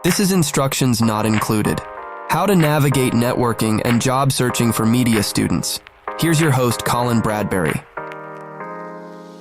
This is instructions not included. How to navigate networking and job searching for media students. Here's your host, Colin Bradbury.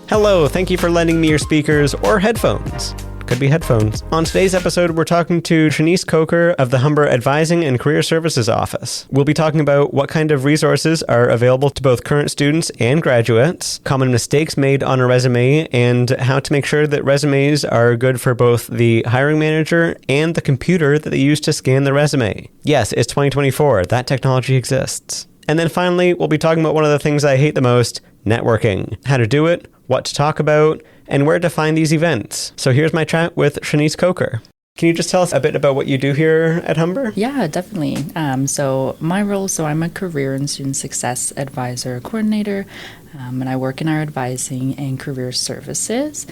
Hello, thank you for lending me your speakers or headphones. Could be headphones. On today's episode, we're talking to Shanice Coker of the Humber Advising and Career Services Office. We'll be talking about what kind of resources are available to both current students and graduates, common mistakes made on a resume, and how to make sure that resumes are good for both the hiring manager and the computer that they use to scan the resume. Yes, it's 2024. That technology exists. And then finally, we'll be talking about one of the things I hate the most, networking. How to do it, what to talk about, and where to find these events. So here's my chat with Shanice Coker. Can you just tell us a bit about what you do here at Humber? Yeah, definitely. So my role, I'm a career and student success advisor coordinator, and I work in our advising and career services.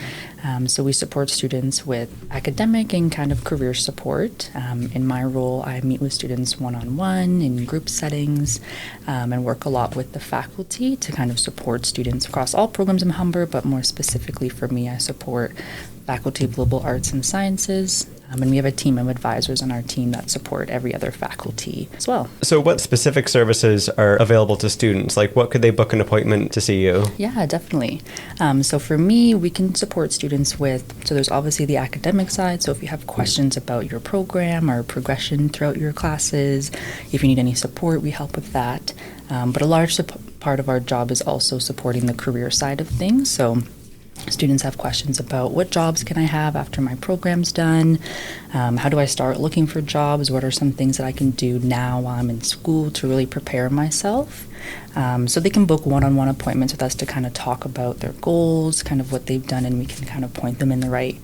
So we support students with academic and kind of career support. In my role, I meet with students one-on-one in group settings and work a lot with the faculty to kind of support students across all programs in Humber, but more specifically for me, I support Faculty of Global Arts and Sciences, and we have a team of advisors on our team that support every other faculty as well. So what specific services are available to students? Like what could they book an appointment to see you? Yeah, definitely. So for me, we can support students with, so there's obviously the academic side. So if you have questions about your program or progression throughout your classes, if you need any support, we help with that. But a large part of our job is also supporting the career side of things. So students have questions about what jobs can I have after my program's done? How do I start looking for jobs? What are some things that I can do now while I'm in school to really prepare myself? So they can book one-on-one appointments with us to kind of talk about their goals, kind of what they've done, and we can kind of point them in the right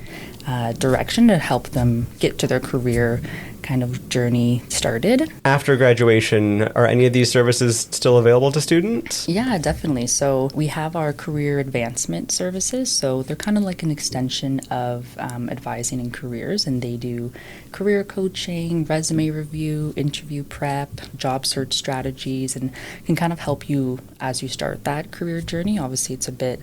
direction to help them get to their career kind of journey started. After graduation, are any of these services still available to students? Yeah, definitely. So we have our career advancement services. So they're kind of like an extension of advising in careers, and they do career coaching, resume review, interview prep, job search strategies, and can kind of help you as you start that career journey. Obviously, it's a bit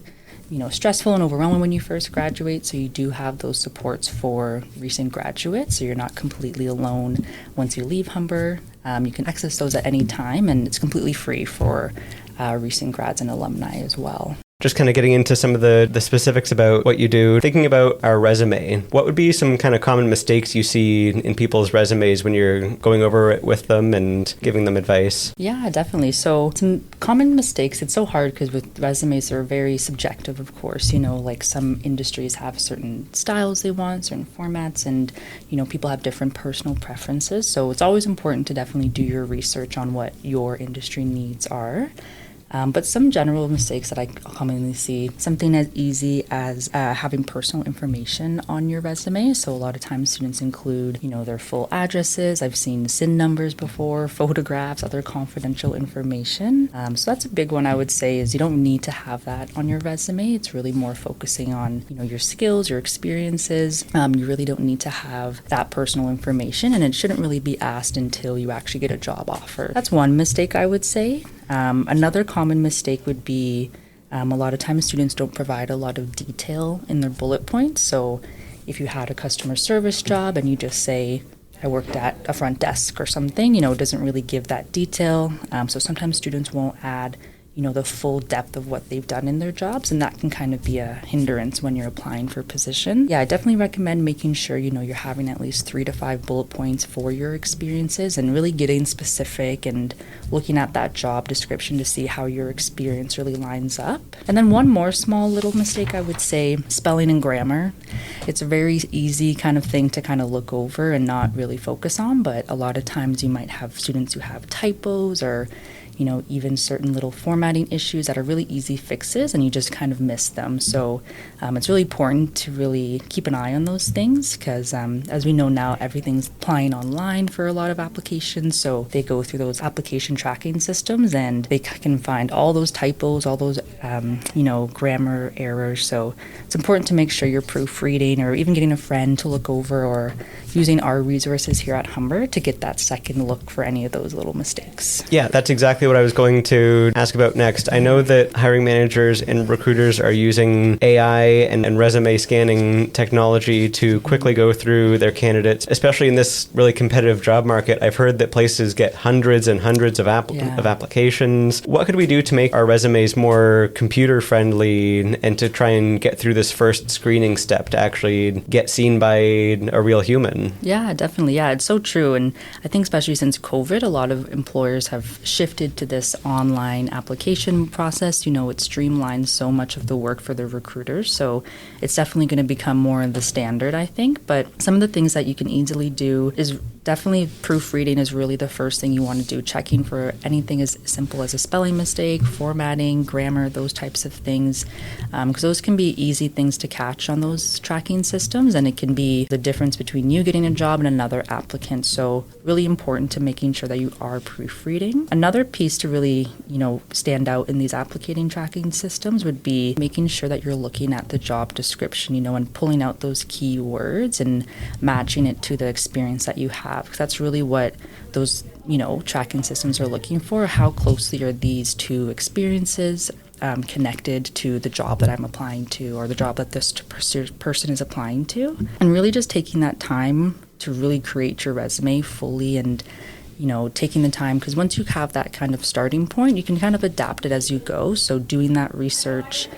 stressful and overwhelming when you first graduate, so you do have those supports for recent graduates, so you're not completely alone once you leave Humber. You can access those at any time, and it's completely free for recent grads and alumni as well. Just kind of getting into some of the specifics about what you do, thinking about our resume, what would be some kind of common mistakes you see in people's resumes when you're going over it with them and giving them advice? Yeah, definitely. So some common mistakes, it's so hard because with resumes, they're very subjective, of course. Like some industries have certain styles they want, certain formats, and, people have different personal preferences. So it's always important to definitely do your research on what your industry needs are. But some general mistakes that I commonly see, something as easy as having personal information on your resume. So a lot of times students include, their full addresses. I've seen SIN numbers before, photographs, other confidential information. So that's a big one I would say is you don't need to have that on your resume. It's really more focusing on, your skills, your experiences. You really don't need to have that personal information, and it shouldn't really be asked until you actually get a job offer. That's one mistake I would say. Another common mistake would be a lot of times students don't provide a lot of detail in their bullet points. So if you had a customer service job and you just say, I worked at a front desk or something, it doesn't really give that detail. So sometimes students won't add the full depth of what they've done in their jobs, and that can kind of be a hindrance when you're applying for a position. Yeah, I definitely recommend making sure, you're having at least 3 to 5 bullet points for your experiences and really getting specific and looking at that job description to see how your experience really lines up. And then one more small little mistake, I would say, spelling and grammar. It's a very easy kind of thing to kind of look over and not really focus on, but a lot of times you might have students who have typos or even certain little formatting issues that are really easy fixes, and you just kind of miss them. So it's really important to really keep an eye on those things because, as we know now, everything's applying online for a lot of applications. So they go through those application tracking systems, and they can find all those typos, all those, grammar errors. So it's important to make sure you're proofreading or even getting a friend to look over or using our resources here at Humber to get that second look for any of those little mistakes. Yeah, that's exactly what I was going to ask about next. I know that hiring managers and recruiters are using AI and resume scanning technology to quickly go through their candidates, especially in this really competitive job market. I've heard that places get hundreds and hundreds of applications. What could we do to make our resumes more computer friendly and to try and get through this first screening step to actually get seen by a real human? Yeah, definitely. Yeah, it's so true. And I think especially since COVID, a lot of employers have shifted to this online application process. You know, it streamlines so much of the work for the recruiters. So it's definitely going to become more of the standard, I think. But some of the things that you can easily do is definitely proofreading is really the first thing you want to do. Checking for anything as simple as a spelling mistake, formatting, grammar, those types of things. Because those can be easy things to catch on those tracking systems. And it can be the difference between you getting a job and another applicant. So really important to making sure that you are proofreading. Another piece to really, stand out in these applicating tracking systems would be making sure that you're looking at the job description, and pulling out those keywords and matching it to the experience that you have. Because that's really what those, tracking systems are looking for. How closely are these two experiences connected to the job that I'm applying to or the job that this person is applying to? And really just taking that time to really create your resume fully and taking the time, because once you have that kind of starting point, you can kind of adapt it as you go. So doing that research.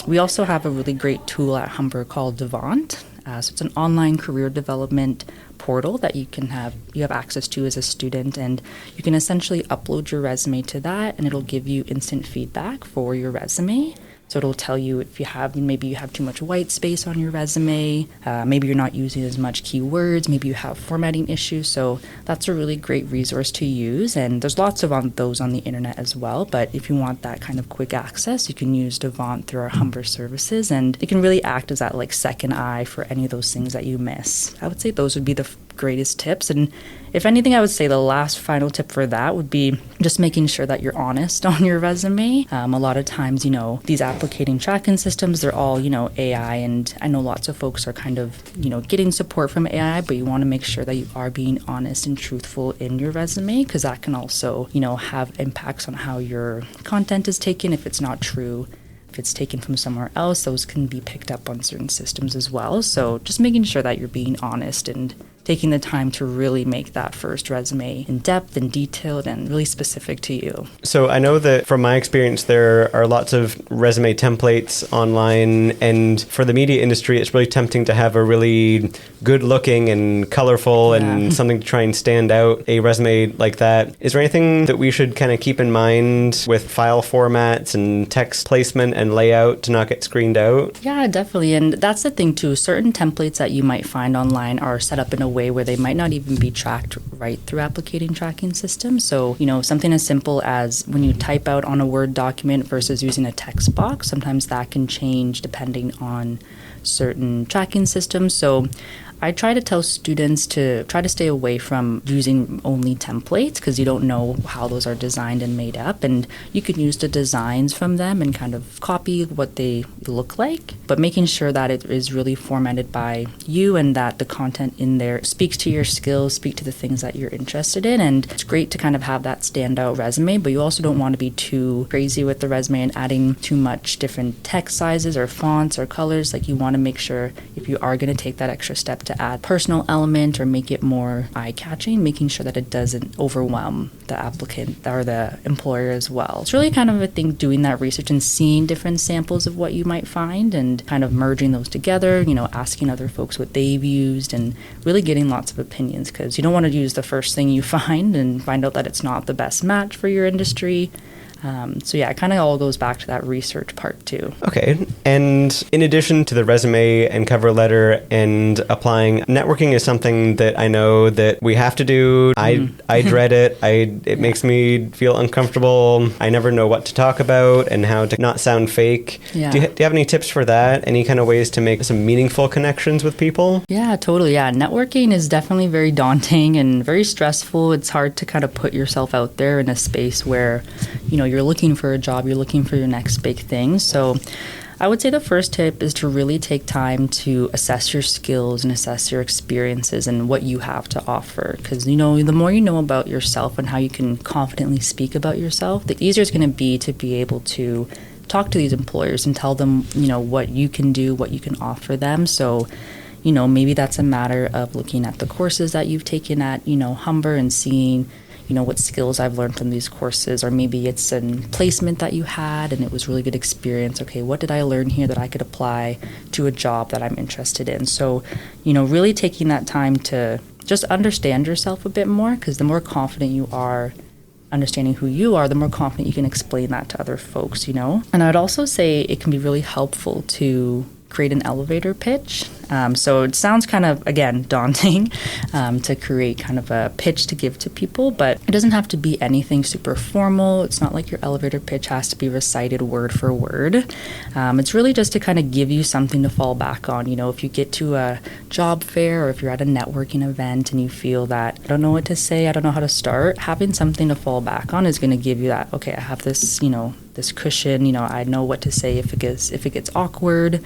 We also have a really great tool at Humber called Devant. So it's an online career development portal that you have access to as a student, and you can essentially upload your resume to that, and it'll give you instant feedback for your resume. So it'll tell you if maybe you have too much white space on your resume, maybe you're not using as much keywords, maybe you have formatting issues. So that's a really great resource to use. And there's lots of those on the internet as well. But if you want that kind of quick access, you can use Devant through our Humber services. And it can really act as that second eye for any of those things that you miss. I would say those would be the greatest tips. And if anything, I would say the last final tip for that would be just making sure that you're honest on your resume. A lot of times, these applicating tracking systems, they're all, AI, and I know lots of folks are kind of, getting support from AI, but you want to make sure that you are being honest and truthful in your resume, because that can also, have impacts on how your content is taken if it's not true. If it's taken from somewhere else, those can be picked up on certain systems as well. So just making sure that you're being honest and taking the time to really make that first resume in depth and detailed and really specific to you. So I know that from my experience, there are lots of resume templates online, and for the media industry, it's really tempting to have a really good looking and colorful and something to try and stand out a resume like that. Is there anything that we should kind of keep in mind with file formats and text placement and layout to not get screened out? Yeah, definitely. And that's the thing too. Certain templates that you might find online are set up in a way where they might not even be tracked right through applicating tracking systems. So, something as simple as when you type out on a Word document versus using a text box, sometimes that can change depending on certain tracking systems. So I try to tell students to try to stay away from using only templates, because you don't know how those are designed and made up, and you can use the designs from them and kind of copy what they look like, but making sure that it is really formatted by you and that the content in there speaks to your skills, speak to the things that you're interested in. And it's great to kind of have that standout resume, but you also don't want to be too crazy with the resume and adding too much different text sizes or fonts or colors. You want to make sure, if you are going to take that extra step to add personal element or make it more eye-catching, making sure that it doesn't overwhelm the applicant or the employer as well. It's really kind of, I think, doing that research and seeing different samples of what you might find and kind of merging those together, asking other folks what they've used and really getting lots of opinions, because you don't want to use the first thing you find and find out that it's not the best match for your industry. It kind of all goes back to that research part too. Okay. And in addition to the resume and cover letter and applying, networking is something that I know that we have to do. I dread it. It makes me feel uncomfortable. I never know what to talk about and how to not sound fake. Yeah. Do you have any tips for that? Any kind of ways to make some meaningful connections with people? Yeah, totally. Yeah. Networking is definitely very daunting and very stressful. It's hard to kind of put yourself out there in a space where, you're looking for a job, you're looking for your next big thing. So I would say the first tip is to really take time to assess your skills and assess your experiences and what you have to offer. Because, the more you know about yourself and how you can confidently speak about yourself, the easier it's going to be able to talk to these employers and tell them, what you can do, what you can offer them. So, maybe that's a matter of looking at the courses that you've taken at, Humber and seeing, what skills I've learned from these courses, or maybe it's a placement that you had and it was really good experience. Okay, what did I learn here that I could apply to a job that I'm interested in? So, really taking that time to just understand yourself a bit more, because the more confident you are understanding who you are, the more confident you can explain that to other folks, And I'd also say it can be really helpful to create an elevator pitch. So it sounds kind of, again, daunting to create kind of a pitch to give to people, but it doesn't have to be anything super formal. It's not like your elevator pitch has to be recited word for word. It's really just to kind of give you something to fall back on. If you get to a job fair or if you're at a networking event and you feel that, I don't know what to say, I don't know how to start, having something to fall back on is going to give you that, okay, I have this, this cushion, I know what to say if it gets awkward.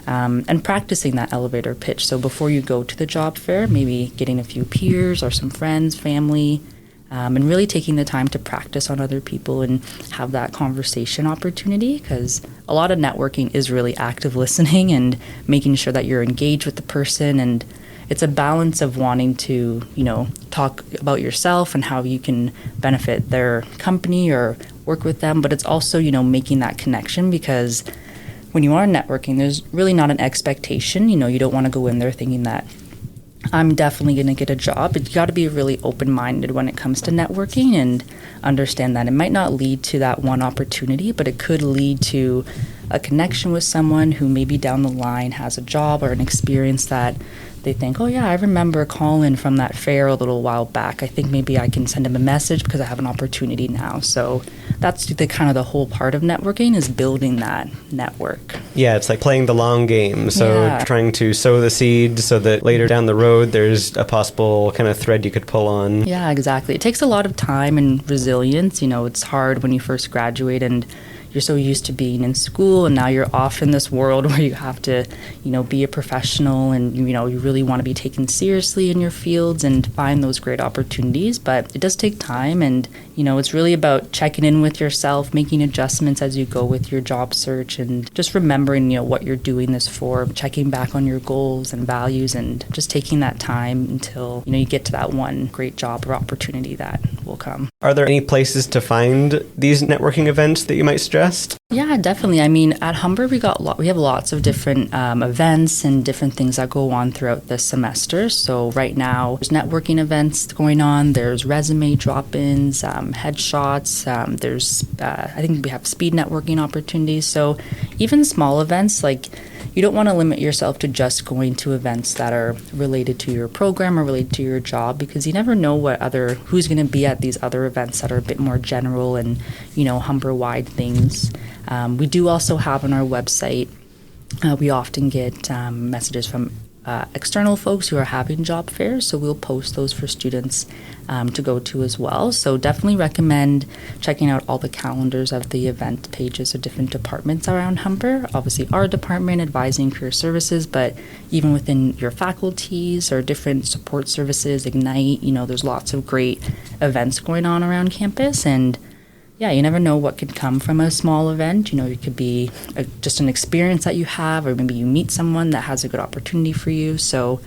And practicing that elevator pitch. So before you go to the job fair, maybe getting a few peers or some friends, family, and really taking the time to practice on other people and have that conversation opportunity, because a lot of networking is really active listening and making sure that you're engaged with the person. And it's a balance of wanting to, talk about yourself and how you can benefit their company or work with them. But it's also, making that connection, because when you are networking, there's really not an expectation. You don't want to go in there thinking that I'm definitely going to get a job. But you got to be really open-minded when it comes to networking and understand that it might not lead to that one opportunity, but it could lead to a connection with someone who maybe down the line has a job or an experience that they think, oh yeah, I remember Colin from that fair a little while back. I think maybe I can send him a message because I have an opportunity now. So that's the kind of the whole part of networking, is building that network. Yeah, it's like playing the long game. So trying to sow the seed so that later down the road there's a possible kind of thread you could pull on. Yeah, exactly. It takes a lot of time and resilience. It's hard when you first graduate and you're so used to being in school, and now you're off in this world where you have to, be a professional, and, you really want to be taken seriously in your fields and find those great opportunities. But it does take time, and, it's really about checking in with yourself, making adjustments as you go with your job search, and just remembering, what you're doing this for, checking back on your goals and values, and just taking that time until, you get to that one great job or opportunity that will come. Are there any places to find these networking events that you might suggest? Yeah, definitely. I mean, at Humber, we have lots of different events and different things that go on throughout the semester. So right now, there's networking events going on. There's resume drop-ins, headshots. There's, I think we have speed networking opportunities. So even small events, like, you don't want to limit yourself to just going to events that are related to your program or related to your job, because you never know who's going to be at these other events that are a bit more general and, Humber-wide things. We do also have on our website, we often get messages from external folks who are having job fairs, so we'll post those for students to go to as well. So definitely recommend checking out all the calendars of the event pages of different departments around Humber. Obviously our department, Advising Career Services, but even within your faculties or different support services, Ignite, there's lots of great events going on around campus. And yeah, you never know what could come from a small event. It could be just an experience that you have, or maybe you meet someone that has a good opportunity for you. So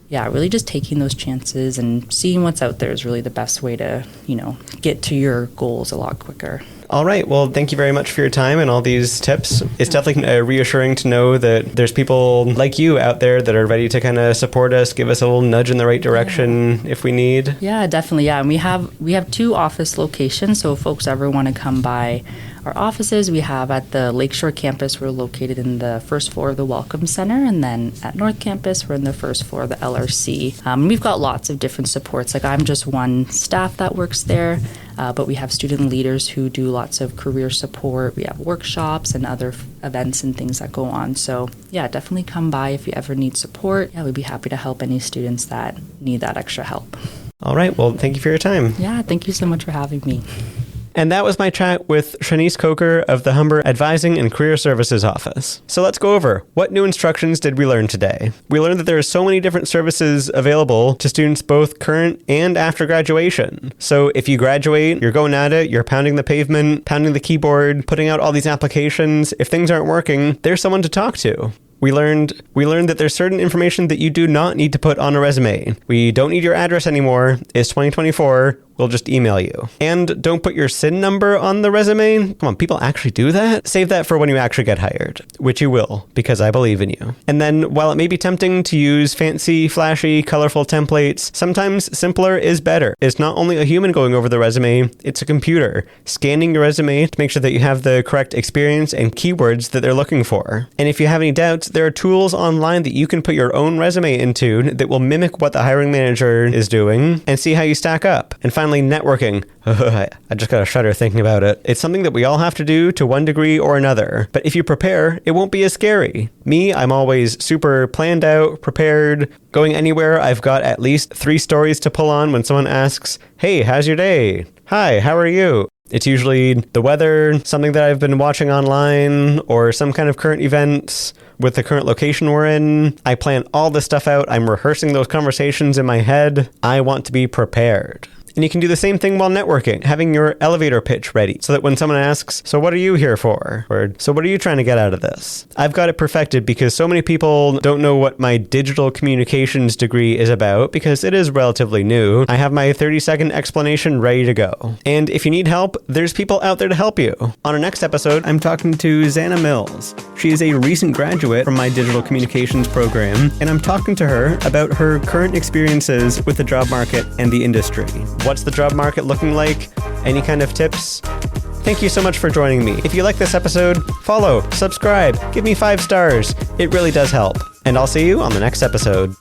yeah, really just taking those chances and seeing what's out there is really the best way to, get to your goals a lot quicker. All right. Well, thank you very much for your time and all these tips. It's definitely reassuring to know that there's people like you out there that are ready to kind of support us, give us a little nudge in the right direction if we need. Yeah, definitely. Yeah, and we have 2 office locations, so if folks ever want to come by our offices, we have at the Lakeshore campus, we're located in the first floor of the Welcome Center, and then at North Campus, we're in the first floor of the LRC. We've got lots of different supports. Like, I'm just one staff that works there, but we have student leaders who do lots of career support. We have workshops and other events and things that go on. So yeah, definitely come by if you ever need support. Yeah, we'd be happy to help any students that need that extra help. All right. Well, thank you for your time. Yeah, thank you so much for having me. And that was my chat with Shanice Coker of the Humber Advising and Career Services Office. So let's go over, what new instructions did we learn today? We learned that there are so many different services available to students both current and after graduation. So if you graduate, you're going at it, you're pounding the pavement, pounding the keyboard, putting out all these applications. If things aren't working, there's someone to talk to. We learned that there's certain information that you do not need to put on a resume. We don't need your address anymore. It's 2024. We'll just email you. And don't put your SIN number on the resume. Come on, people actually do that? Save that for when you actually get hired, which you will, because I believe in you. And then, while it may be tempting to use fancy, flashy, colorful templates, sometimes simpler is better. It's not only a human going over the resume, it's a computer scanning your resume to make sure that you have the correct experience and keywords that they're looking for. And if you have any doubts, there are tools online that you can put your own resume into that will mimic what the hiring manager is doing and see how you stack up. And finally, networking. I just got a shudder thinking about it. It's something that we all have to do to one degree or another. But if you prepare, it won't be as scary. Me, I'm always super planned out, prepared. Going anywhere, I've got at least 3 stories to pull on when someone asks, "Hey, how's your day? Hi, how are you?" It's usually the weather, something that I've been watching online, or some kind of current events with the current location we're in. I plan all this stuff out. I'm rehearsing those conversations in my head. I want to be prepared. And you can do the same thing while networking, having your elevator pitch ready so that when someone asks, "So what are you here for?" Or "So what are you trying to get out of this?" I've got it perfected because so many people don't know what my digital communications degree is about because it is relatively new. I have my 30-second explanation ready to go. And if you need help, there's people out there to help you. On our next episode, I'm talking to Xana Mills. She is a recent graduate from my digital communications program, and I'm talking to her about her current experiences with the job market and the industry. What's the job market looking like? Any kind of tips? Thank you so much for joining me. If you like this episode, follow, subscribe, give me 5 stars. It really does help. And I'll see you on the next episode.